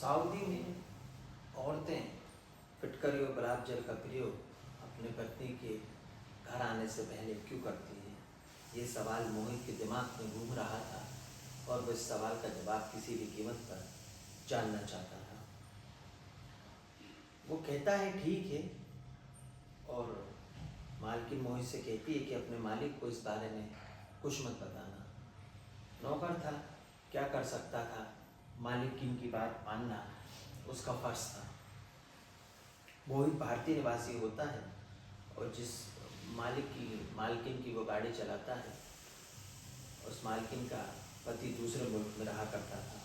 Saudi में औरतें फिटकरी और गुलाब जल का प्रयोग अपनी पत्नी के घर आने से पहले क्यों करती हैं? ये सवाल मोहित के दिमाग में घूम रहा था और वह इस सवाल का जवाब किसी भी कीमत पर जानना चाहता था। वो कहता है ठीक है, और मालकिन मोहित से कहती है कि अपने मालिक को इस बारे में कुछ मत बताना। नौकर था, क्या कर सकता था? मालिकिन की बात मानना उसका फर्ज था। मोहित भारतीय निवासी होता है और जिस मालकिन की वो गाड़ी चलाता है, उस मालकिन का पति दूसरे मुल्क में रहा करता था।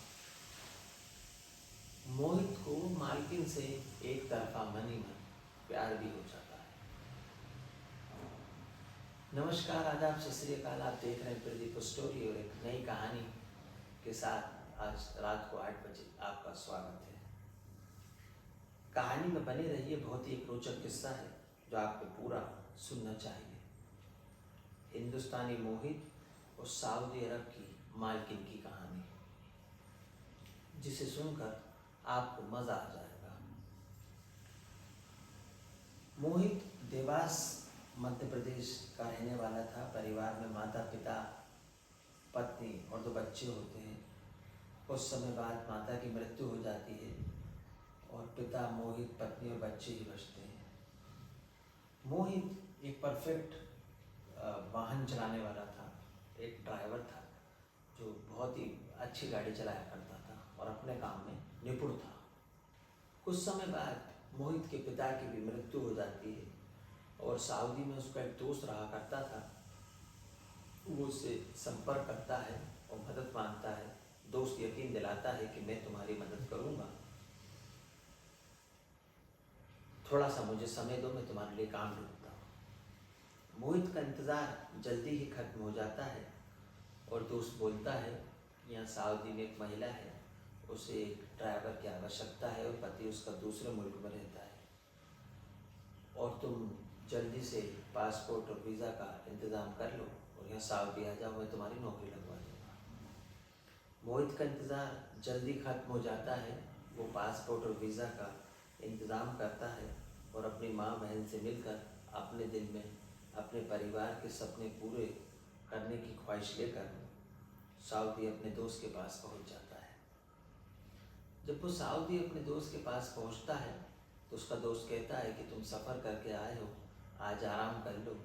मोहित को मालकिन से एक तरफा मन ही मन प्यार भी हो जाता है। नमस्कार, आदाब, सत श्री अकाल। आप देख रहे हैं प्रदीप स्टोरी और एक नई कहानी के साथ आज रात को 8 बजे आपका स्वागत है। कहानी में बने रहिए, बहुत ही एक रोचक किस्सा है जो आपको पूरा सुनना चाहिए। हिंदुस्तानी मोहित और सऊदी अरब की मालकिन की कहानी, जिसे सुनकर आपको मजा आ जाएगा। मोहित देवास मध्य प्रदेश का रहने वाला था। परिवार में माता पिता, पत्नी और 2 बच्चे होते हैं। कुछ समय बाद माता की मृत्यु हो जाती है और पिता, मोहित, पत्नी और बच्चे ही बचते हैं। मोहित एक परफेक्ट वाहन चलाने वाला था, एक ड्राइवर था जो बहुत ही अच्छी गाड़ी चलाया करता था और अपने काम में निपुण था। कुछ समय बाद मोहित के पिता की भी मृत्यु हो जाती है और सऊदी में उसका एक दोस्त रहा करता था। वो उससे संपर्क करता है और मदद मांगता है। दोस्त यकीन दिलाता है कि मैं तुम्हारी मदद करूँगा, थोड़ा सा मुझे समय दो, मैं तुम्हारे लिए काम ढूंढता हूँ। मोहित का इंतज़ार जल्दी ही खत्म हो जाता है और दोस्त बोलता है कि यहाँ सऊदी में एक महिला है, उसे एक ड्राइवर की आवश्यकता है और पति उसका दूसरे मुल्क में रहता है, और तुम जल्दी से पासपोर्ट और वीज़ा का इंतज़ाम कर लो और यहाँ सऊदी आ जाओ, मैं तुम्हारी नौकरी लगवा दूँगा। मोहित का इंतज़ार जल्दी खत्म हो जाता है। वो पासपोर्ट और वीज़ा का इंतज़ाम करता है और अपनी माँ बहन से मिलकर अपने दिल में अपने परिवार के सपने पूरे करने की ख्वाहिश लेकर सऊदी अपने दोस्त के पास पहुँच जाता है। जब वो सऊदी अपने दोस्त के पास पहुँचता है तो उसका दोस्त कहता है कि तुम सफ़र करके आए हो, आज आराम कर लो,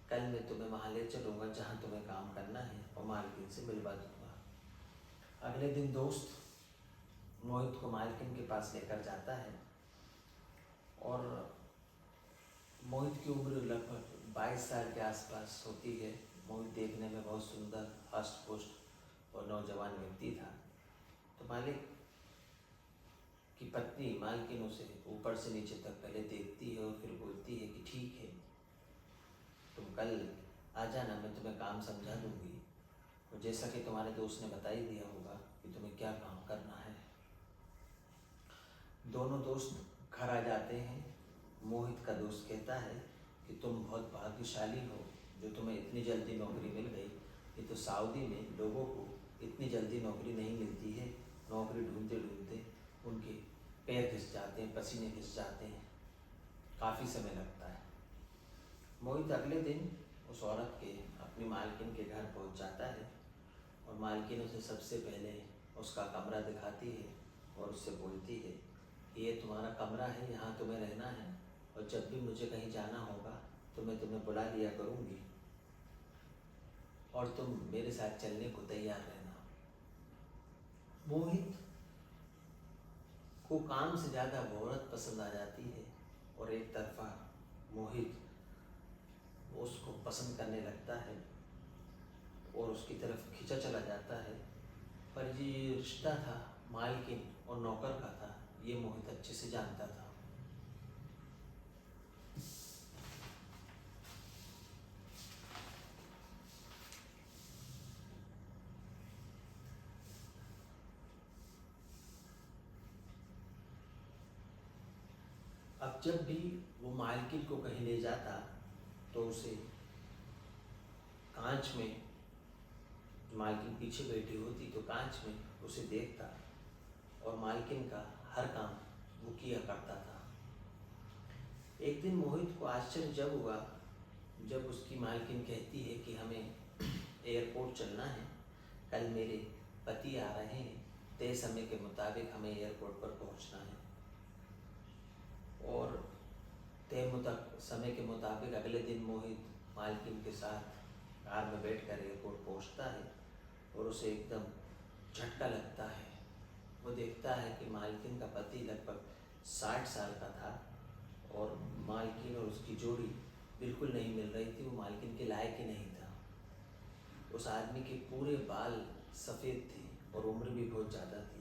कल मैं तुम्हें वहाँ ले चलूँगा जहाँ तुम्हें काम करना है और मालकिन से मिलवा दूँगा। अगले दिन दोस्त मोहित को मालकिन के पास लेकर जाता है और मोहित की उम्र लगभग 22 साल के आसपास होती है। मोहित देखने में बहुत सुंदर, हष्ट पुष्ट और नौजवान व्यक्ति था। तो मालिक की पत्नी मालकिन उसे ऊपर से नीचे तक पहले देखती है और फिर बोलती है कि ठीक है, तुम कल आ जाना, मैं तुम्हें काम समझा दूंगी, और जैसा कि तुम्हारे दोस्त ने बता ही दिया होगा कि तुम्हें क्या काम करना है। दोनों दोस्त घर आ जाते हैं। मोहित का दोस्त कहता है कि तुम बहुत भाग्यशाली हो जो तुम्हें इतनी जल्दी नौकरी मिल गई। ये तो सऊदी में लोगों को इतनी जल्दी नौकरी नहीं मिलती है। नौकरी ढूंढते ढूंढते उनके पैर घिस जाते हैं, पसीने घिस जाते हैं, काफ़ी समय लगता है। मोहित अगले दिन उस औरत के, अपनी मालकिन के घर पहुंच जाता है और मालकिन उसे सबसे पहले उसका कमरा दिखाती है और उससे बोलती है कि ये तुम्हारा कमरा है, यहाँ तुम्हें रहना है और जब भी मुझे कहीं जाना होगा तो मैं तुम्हें बुला लिया करूँगी और तुम मेरे साथ चलने को तैयार रहना। मोहित को काम से ज़्यादा वो औरत पसंद आ जाती है और एक तरफा मोहित उसको पसंद करने लगता है और उसकी तरफ खींचा चला जाता है। पर ये रिश्ता था मालकिन और नौकर का था, ये मोहित अच्छे से जानता था। अब जब भी वो मालकिन को कहीं ले जाता तो उसे कांच में, मालकिन पीछे बैठी होती तो कांच में उसे देखता और मालकिन का हर काम वो किया करता था। एक दिन मोहित को आश्चर्य जब हुआ जब उसकी मालकिन कहती है कि हमें एयरपोर्ट चलना है, कल मेरे पति आ रहे हैं, तय समय के मुताबिक हमें एयरपोर्ट पर पहुंचना है। और समय के मुताबिक अगले दिन मोहित मालकिन के साथ कार में बैठकर एयरपोर्ट पहुंचता है और उसे एकदम झटका लगता है। वो देखता है कि मालकिन का पति लगभग 60 साल का था और मालकिन और उसकी जोड़ी बिल्कुल नहीं मिल रही थी। वो मालकिन के लायक ही नहीं था। उस आदमी के पूरे बाल सफ़ेद थे और उम्र भी बहुत ज़्यादा थी।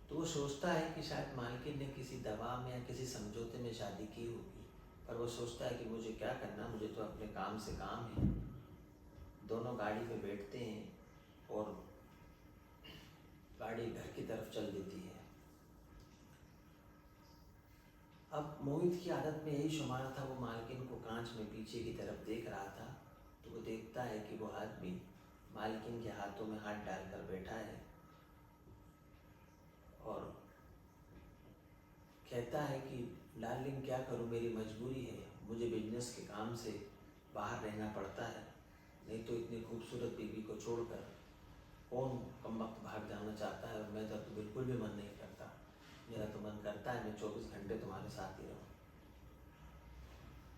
तो वो सोचता है कि शायद मालकिन ने किसी दबाव में या किसी समझौते में शादी की होगी, पर वो सोचता है कि मुझे क्या करना, मुझे तो अपने काम से काम है। दोनों गाड़ी में बैठते हैं और गाड़ी घर की तरफ चल देती है। अब मोहित की आदत में यही शुमार था। वो मालकिन को कांच में पीछे की तरफ देख रहा था तो वो देखता है कि वो आदमी मालकिन के हाथों में हाथ डालकर बैठा है और कहता है कि डार्लिंग क्या करूं, मेरी मजबूरी है, मुझे बिजनेस के काम से बाहर रहना पड़ता है, नहीं तो इतनी खूबसूरत बीवी को छोड़कर कौन कमबख्त भाग जाना चाहता है। और मैं तो बिल्कुल भी मन नहीं करता, मेरा तो मन करता है मैं 24 घंटे तुम्हारे साथ ही रहूं।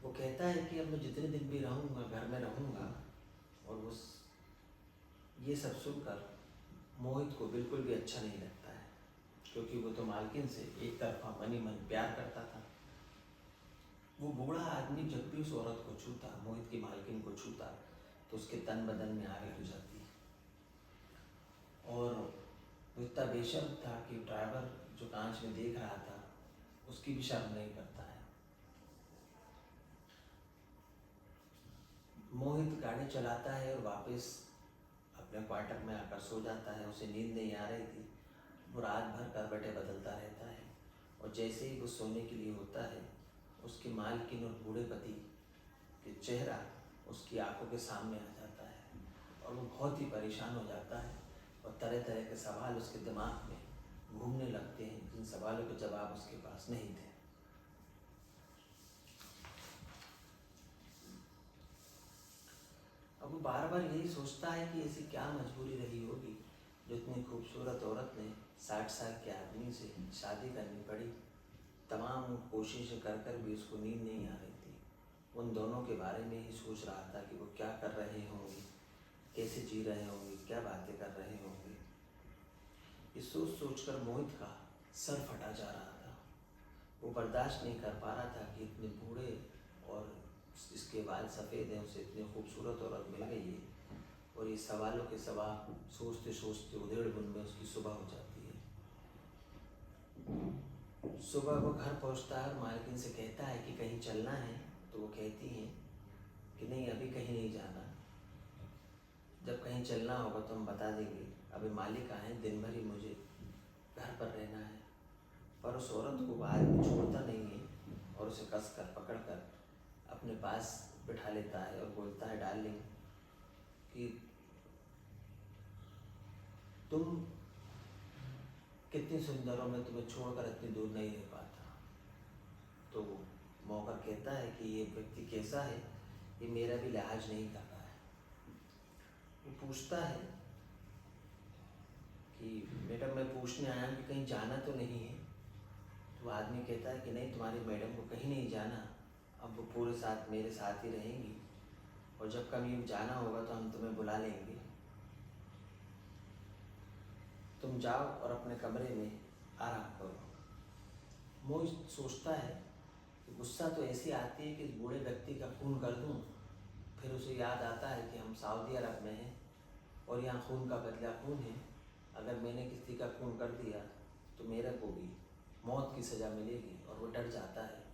वो कहता है कि अब मैं जितने दिन भी रहूँगा घर में रहूँगा। और वो ये सब सुनकर मोहित को बिल्कुल भी अच्छा नहीं लगता है, क्योंकि वो तो मालकिन से एक तरफा मनी मन प्यार करता था। वो बूढ़ा आदमी जब भी उस औरत को छूता, मोहित की मालकिन को छूता, तो उसके तन बदन में आग लग जाती। और वो इतना बेशर्म था कि ड्राइवर जो कांच में देख रहा था उसकी भी शर्म नहीं करता है। मोहित गाड़ी चलाता है और वापस अपने क्वार्टर में आकर सो जाता है। उसे नींद नहीं आ रही थी। वो रात भर करवटें बदलता रहता है और जैसे ही वो सोने के लिए होता है, उसकी मालकिन और बूढ़े पति के चेहरा उसकी आंखों के सामने आ जाता है और वो बहुत ही परेशान हो जाता है और तरह तरह के सवाल उसके दिमाग में घूमने लगते हैं, जिन सवालों के जवाब उसके पास नहीं थे। अब वो बार बार यही सोचता है कि ऐसी क्या मजबूरी रही होगी जो इतनी खूबसूरत औरत ने 60 साल के आदमी से शादी करनी पड़ी। तमाम कोशिशें कर कर भी उसको नींद नहीं आ रही थी। उन दोनों के बारे में ही सोच रहा था कि वो क्या कर रहे होंगे, कैसे जी रहे होंगे, क्या बातें कर रहे होंगे। ये सोच सोच कर मोहित का सर फटा जा रहा था। वो बर्दाश्त नहीं कर पा रहा था कि इतने बूढ़े और इसके बाल सफ़ेद हैं, उसे इतनी खूबसूरत औरत मिल गई है। और ये सवालों के सवाल सोचते सोचते उधेड़ बुन में उसकी सुबह हो जाती है। सुबह वो घर पहुंचता है और मालकिन से कहता है कि कहीं चलना है, तो वो कहती हैं कि नहीं, अभी कहीं नहीं जाना, जब कहीं चलना होगा तो हम बता देंगे, अभी मालिक आए, दिन भर ही मुझे घर पर रहना है। पर उस औरत को आदमी छोड़ता नहीं है और उसे कस कर पकड़ कर अपने पास बिठा लेता है और बोलता है, डार्लिंग कि तुम कितनी सुंदर हो, मैं तुम्हें छोड़कर इतनी दूर नहीं रह पाता। तो मौका कहता है कि ये व्यक्ति कैसा है, ये मेरा भी लिहाज नहीं कर रहा है। वो पूछता है कि मैडम, मैं पूछने आया हूँ कि कहीं जाना तो नहीं है। तो आदमी कहता है कि नहीं, तुम्हारी मैडम को कहीं नहीं जाना, अब वो पूरे साथ मेरे साथ ही रहेंगी और जब कभी जाना होगा तो हम तुम्हें बुला लेंगे। तुम जाओ और अपने कमरे में आराम करो। मोहित सोचता है कि गुस्सा तो ऐसी आती है कि इस बूढ़े व्यक्ति का खून कर दूं। फिर उसे याद आता है कि हम सऊदी अरब में हैं और यहाँ खून का बदला खून है। अगर मैंने किसी का खून कर दिया तो मेरे को भी मौत की सज़ा मिलेगी और वो डर जाता है।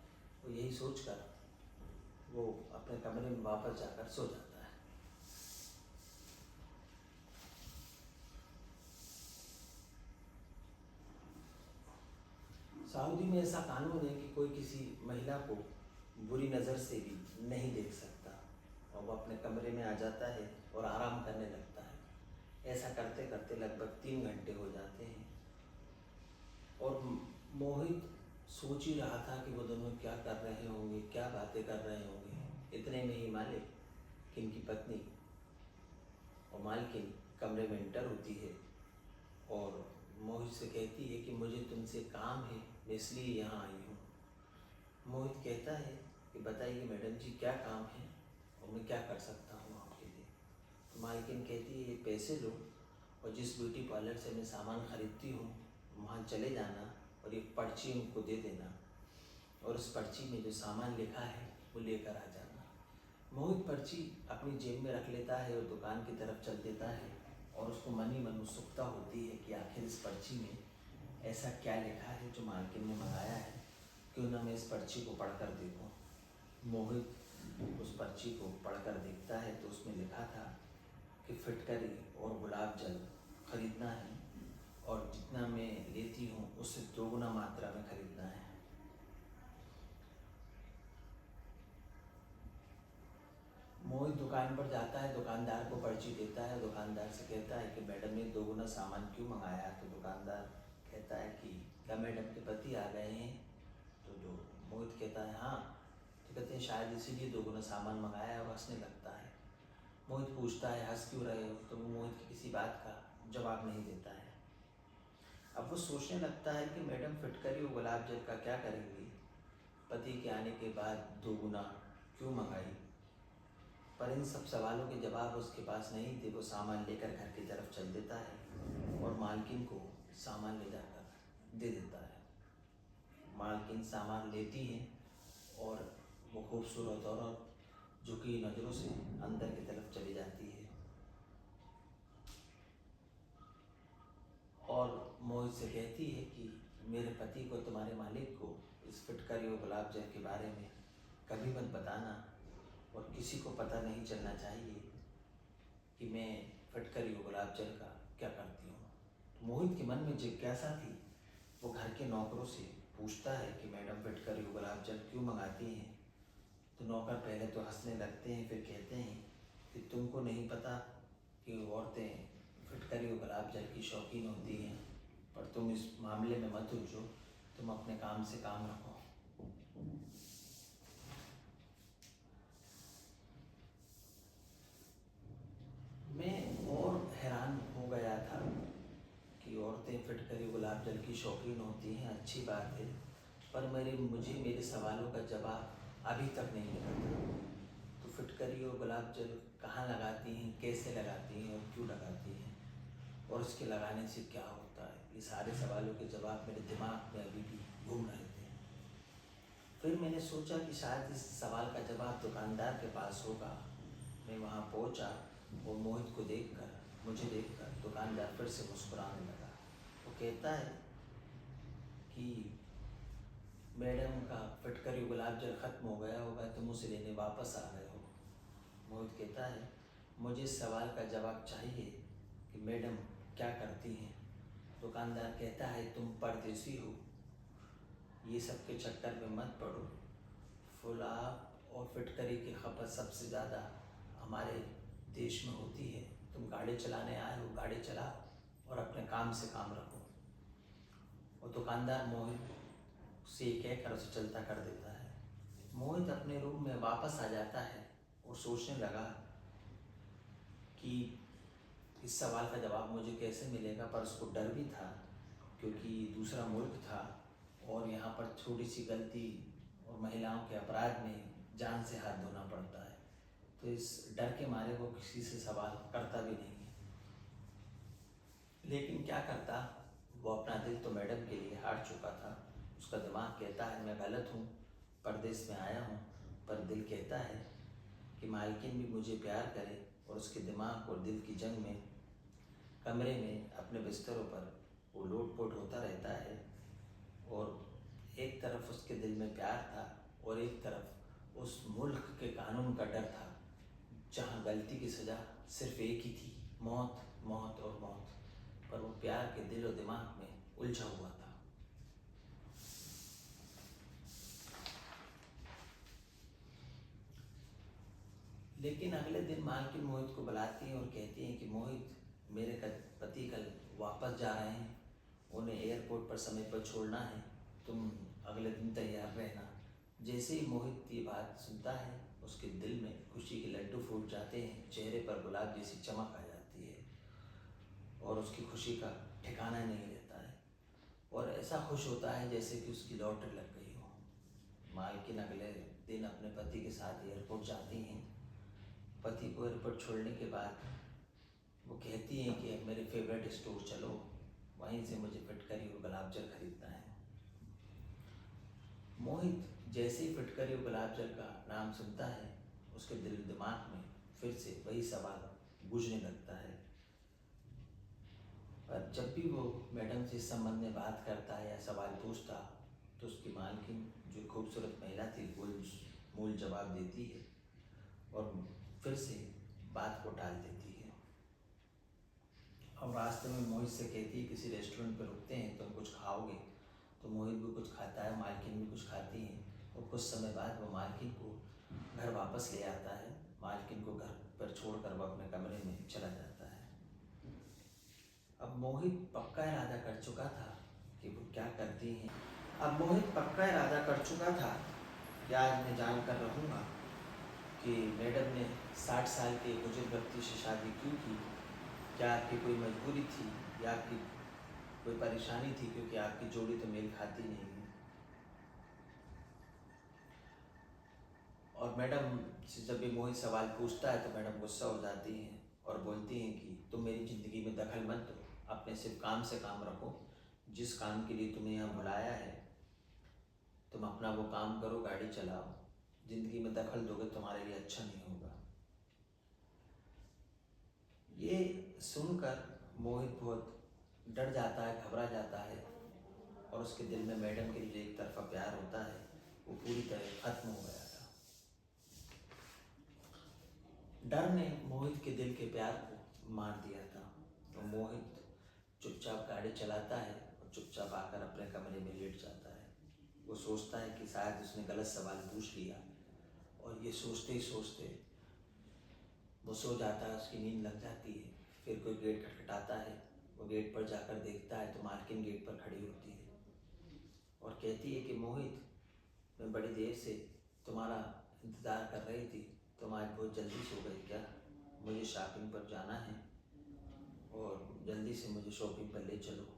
वो यही सोचकर वो अपने कमरे में वापस जाकर सो जाता है। सऊदी में ऐसा कानून है कि कोई किसी महिला को बुरी नज़र से भी नहीं देख सकता और वो अपने कमरे में आ जाता है और आराम करने लगता है। ऐसा करते करते लगभग 3 घंटे हो जाते हैं मोहित सोच ही रहा था कि वो दोनों क्या कर रहे होंगे, क्या बातें कर रहे होंगे। इतने में ही मालिक कि इनकी पत्नी और मालकिन कमरे में एंटर होती है और मोहित से कहती है कि मुझे तुमसे काम है, मैं इसलिए यहाँ आई हूँ। मोहित कहता है कि बताइए मैडम जी क्या काम है और मैं क्या कर सकता हूँ आपके लिए। तो मालकिन कहती है ये पैसे लो और जिस ब्यूटी पार्लर से मैं सामान खरीदती हूँ वहाँ चले जाना और एक पर्ची उनको दे देना और उस पर्ची में जो सामान लिखा है वो लेकर आ जाना। मोहित पर्ची अपनी जेब में रख लेता है और दुकान की तरफ चल देता है और उसको मन ही मन उत्सुकता होती है कि आखिर इस पर्ची में ऐसा क्या लिखा है जो मालकिन ने मंगाया है, क्यों ना मैं इस पर्ची को पढ़कर देखूं। मोहित उस पर्ची को पढ़कर देखता है तो उसमें लिखा था कि फिटकरी और गुलाब जल खरीदना है और जितना मैं लेती हूँ उससे दोगुना मात्रा में खरीदना है। मोहित दुकान पर जाता है, दुकानदार को पर्ची देता है, दुकानदार से कहता है कि मैडम ने दोगुना सामान क्यों मंगाया। तो दुकानदार कहता है कि क्या मैडम के पति आ गए हैं। तो जो मोहित कहता है हाँ। तो कहते हैं शायद इसीलिए दोगुना सामान मंगाया है और हंसने लगता है। मोहित पूछता है हंस क्यों रहे हो। तो वो मोहित की किसी बात का जवाब नहीं देता है। अब वो सोचने लगता है कि मैडम फिटकरी और गुलाब जल का क्या करेंगी, पति के आने के बाद दोगुना क्यों मंगाई। पर इन सब सवालों के जवाब उसके पास नहीं थे। वो सामान लेकर घर की तरफ चल देता है और मालकिन को सामान ले जाकर दे देता है। मालकिन सामान लेती है और वो खूबसूरत औरत झुकी नज़रों से अंदर की तरफ चली जाती है और मोहित से कहती है कि मेरे पति को, तुम्हारे मालिक को इस फिटकरी और गुलाब जल के बारे में कभी मत बताना और किसी को पता नहीं चलना चाहिए कि मैं फिटकरी और गुलाब जल का क्या करती हूँ। तो मोहित के मन में जिज्ञासा थी। वो घर के नौकरों से पूछता है कि मैडम फिटकरी और गुलाब जल क्यों मंगाती हैं। तो नौकर पहले तो हंसने लगते हैं, फिर कहते हैं कि तुमको नहीं पता कि औरतें फिटकरी और गुलाब जल की शौकीन होती हैं, पर तुम इस मामले में मत उलझो, तुम अपने काम से काम रखो। मैं और हैरान हो गया था कि औरतें फिटकरी गुलाब जल की शौकीन होती हैं, अच्छी बात है, पर मुझे मेरे सवालों का जवाब अभी तक नहीं मिला था। तो फिटकरी और गुलाब जल कहाँ लगाती हैं, कैसे लगाती हैं और क्यों लगाती हैं और उसके लगाने से क्या होता है, ये सारे सवालों के जवाब मेरे दिमाग में अभी भी घूम रहे थे। फिर मैंने सोचा कि शायद इस सवाल का जवाब दुकानदार के पास होगा। मैं वहाँ पहुँचा और मोहित को देखकर, मुझे देखकर दुकानदार फिर से मुस्कुराने लगा। वो कहता है कि मैडम का फिटकरी गुलाब जल ख़त्म हो गया होगा, तुम उसे लेने वापस आ गए हो। मोहित कहता है मुझे इस सवाल का जवाब चाहिए कि मैडम क्या करती हैं। दुकानदार कहता है तुम परदेसी हो, ये सब के चक्कर में मत पड़ो। गुलाब और फिटकरी की खपत सबसे ज़्यादा हमारे देश में होती है। तुम गाड़ी चलाने आए हो, गाड़ी चलाओ और अपने काम से काम रखो। और दुकानदार मोहित से कहकर उसे चलता कर देता है। मोहित अपने रूम में वापस आ जाता है और सोचने लगा कि इस सवाल का जवाब मुझे कैसे मिलेगा, पर उसको डर भी था क्योंकि दूसरा मुल्क था और यहाँ पर छोटी सी गलती और महिलाओं के अपराध में जान से हाथ धोना पड़ता है। तो इस डर के मारे वो किसी से सवाल करता भी नहीं है। लेकिन क्या करता, वो अपना दिल तो मैडम के लिए हार चुका था। उसका दिमाग कहता है मैं गलत हूँ, परदेश में आया हूँ, पर दिल कहता है कि मालकिन भी मुझे प्यार करे। और उसके दिमाग और दिल की जंग में कमरे में अपने बिस्तरों पर वो लोट-पोट होता रहता है और एक तरफ उसके दिल में प्यार था और एक तरफ उस मुल्क के कानून का डर था जहाँ गलती की सज़ा सिर्फ एक ही थी, मौत, मौत और मौत। पर वो प्यार के दिल और दिमाग में उलझा हुआ था। लेकिन अगले दिन मालकिन मोहित को बुलाती है और कहती है कि मोहित, मेरे पति कल वापस जा रहे हैं, उन्हें एयरपोर्ट पर समय पर छोड़ना है तुम अगले दिन तैयार रहना। जैसे ही मोहित ये बात सुनता है, उसके दिल में खुशी के लड्डू फूट जाते हैं, चेहरे पर गुलाब जैसी चमक आ जाती है और उसकी खुशी का ठिकाना नहीं रहता है और ऐसा खुश होता है जैसे कि उसकी लॉटरी लग गई हो। मालकिन अगले दिन अपने पति के साथ एयरपोर्ट जाती हैं। पति को एयरपोर्ट छोड़ने के बाद वो कहती हैं कि अब मेरे फेवरेट स्टोर चलो, वहीं से मुझे फिटकरी और गुलाब जल खरीदना है। मोहित जैसे ही फिटकरी और गुलाब जल का नाम सुनता है, उसके दिल दिमाग में फिर से वही सवाल गूंजने लगता है। पर जब भी वो मैडम से इस संबंध में बात करता है या सवाल पूछता, तो उसकी मालकिन जो खूबसूरत महिला थी मूल जवाब देती है और फिर से बात को टाल देती है। अब रास्ते में मोहित से कहती है किसी रेस्टोरेंट पर रुकते हैं, तुम कुछ खाओगे? तो मोहित भी कुछ खाता है, मालकिन भी कुछ खाती है और कुछ समय बाद वो मालकिन को घर वापस ले आता है। मालकिन को घर पर छोड़कर वह अपने कमरे में चला जाता है। अब मोहित पक्का इरादा कर चुका था कि वो क्या करती हैं। अब मोहित पक्का इरादा कर चुका था कि आज मैं जान कर रहूँगा कि मैडम ने 60 साल के बुजुर्ग व्यक्ति से शादी क्यों की। क्या आपकी कोई मजबूरी थी या आपकी कोई परेशानी थी, क्योंकि आपकी जोड़ी तो मेल खाती नहीं है। और मैडम से जब भी मोहित सवाल पूछता है तो मैडम गुस्सा हो जाती हैं और बोलती हैं कि तुम मेरी ज़िंदगी में दखल मत दो, अपने सिर्फ काम से काम रखो। जिस काम के लिए तुम्हें यहाँ बुलाया है तुम अपना वो काम करो, गाड़ी चलाओ। ज़िंदगी में दखल दोगे तुम्हारे लिए अच्छा नहीं होगा। ये सुनकर मोहित बहुत डर जाता है, घबरा जाता है और उसके दिल में मैडम के लिए एक तरफा प्यार होता है वो पूरी तरह खत्म हो गया था। डर ने मोहित के दिल के प्यार को मार दिया था। तो मोहित चुपचाप गाड़ी चलाता है और चुपचाप आकर अपने कमरे में लेट जाता है। वो सोचता है कि शायद उसने गलत सवाल पूछ लिया और ये सोचते ही सोचते वो सो जाता है, उसकी नींद लग जाती है। फिर कोई गेट खटखटाता है, वो गेट पर जाकर देखता है तो मालकिन गेट पर खड़ी होती है और कहती है कि मोहित, मैं बड़ी देर से तुम्हारा इंतज़ार कर रही थी, तुम आज बहुत जल्दी सो गई क्या? मुझे शॉपिंग पर जाना है और जल्दी से मुझे शॉपिंग पर ले चलो।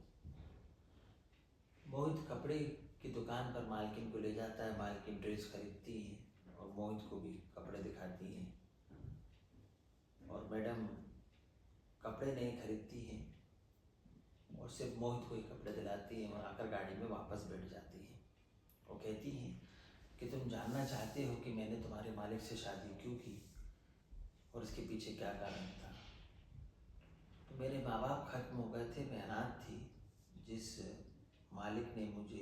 मोहित कपड़े की दुकान पर मालकिन को ले जाता है। मालकिन ड्रेस खरीदती है और मोहित को भी कपड़े दिखाती हैं और मैडम कपड़े नहीं खरीदती हैं और सिर्फ मोहित को ही कपड़े दिलाती हैं और आकर गाड़ी में वापस बैठ जाती हैं और कहती हैं कि तुम जानना चाहते हो कि मैंने तुम्हारे मालिक से शादी क्यों की और इसके पीछे क्या कारण था? तो मेरे माँ बाप खत्म हो गए थे, मैं अनाथ थी। जिस मालिक ने मुझे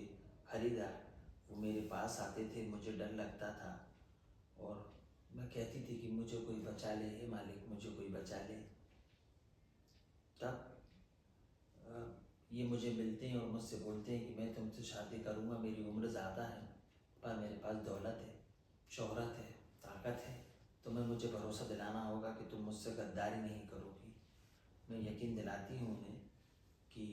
खरीदा वो मेरे पास आते थे, मुझे डर लगता था और मैं कहती थी कि मुझे कोई बचा ले, हे मालिक मुझे कोई बचा ले। तब ये मुझे मिलते हैं और मुझसे बोलते हैं कि मैं तुमसे शादी करूँगा, मेरी उम्र ज़्यादा है पर मेरे पास दौलत है, शोहरत है, ताकत है, तुम्हें मुझे भरोसा दिलाना होगा कि तुम मुझसे गद्दारी नहीं करोगी। मैं यकीन दिलाती हूँ उन्हें कि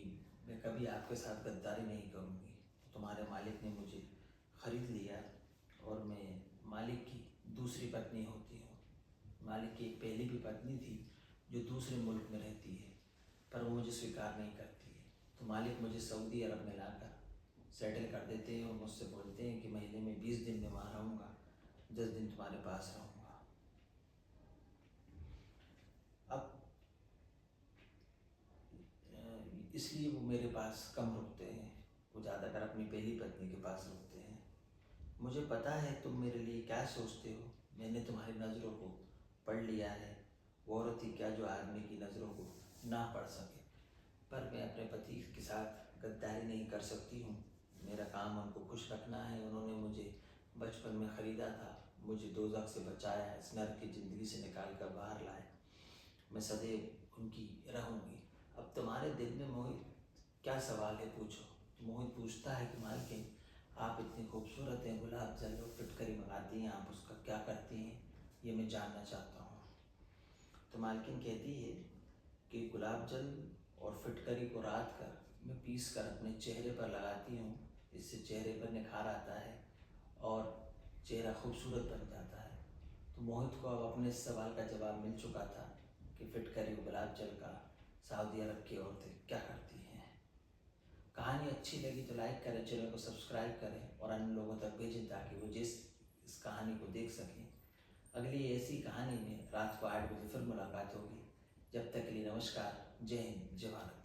मैं कभी आपके साथ गद्दारी नहीं करूँगी। तुम्हारे मालिक ने मुझे ख़रीद लिया और मैं मालिक की दूसरी पत्नी होती हूँ। मालिक की एक पहली भी पत्नी थी जो दूसरे मुल्क में रहती है पर वो मुझे स्वीकार नहीं करती है। तो मालिक मुझे सऊदी अरब में लाकर सेटल कर देते हैं और मुझसे बोलते हैं कि महीने में 20 दिन में वहाँ रहूँगा, 10 दिन तुम्हारे पास रहूँगा। अब इसलिए वो मेरे पास कम रुकते हैं, वो ज़्यादातर अपनी पहली पत्नी के पास रुकते हैं। मुझे पता है तुम मेरे लिए क्या सोचते हो, मैंने तुम्हारी नज़रों को पढ़ लिया है। वो औरत ही क्या जो आदमी की नज़रों को ना पढ़ सके, पर मैं अपने पति के साथ गद्दारी नहीं कर सकती हूँ। मेरा काम उनको खुश रखना है। उन्होंने मुझे बचपन में ख़रीदा था, मुझे दोज़ख से बचाया, इस नर्क की ज़िंदगी से निकाल कर बाहर लाए। मैं सदैव उनकी रहूँगी। अब तुम्हारे दिल में मोहित क्या सवाल है, पूछो। तो मोहित पूछता है कि मालकिन आप इतनी खूबसूरत हैं, गुलाब जल और फिटकरी मंगाती हैं, आप उसका क्या करती हैं, ये मैं जानना चाहता हूँ। तो मालकिन कहती है कि गुलाब जल और फिटकरी को रात कर मैं पीस कर अपने चेहरे पर लगाती हूँ इससे चेहरे पर निखार आता है और चेहरा खूबसूरत बन जाता है। तो मोहित को अब अपने इस सवाल का जवाब मिल चुका था कि फिटकरी गुलाब जल का सऊदी अरब की औरतें क्या करती हैं। कहानी अच्छी लगी तो लाइक करें, चैनल को सब्सक्राइब करें और अन्य लोगों तक भेजें ताकि वो इस कहानी को देख सकें। अगली ऐसी कहानी में रात को 8 बजे फिर मुलाकात होगी। जब तक के लिए नमस्कार। जय हिंद, जय भारत।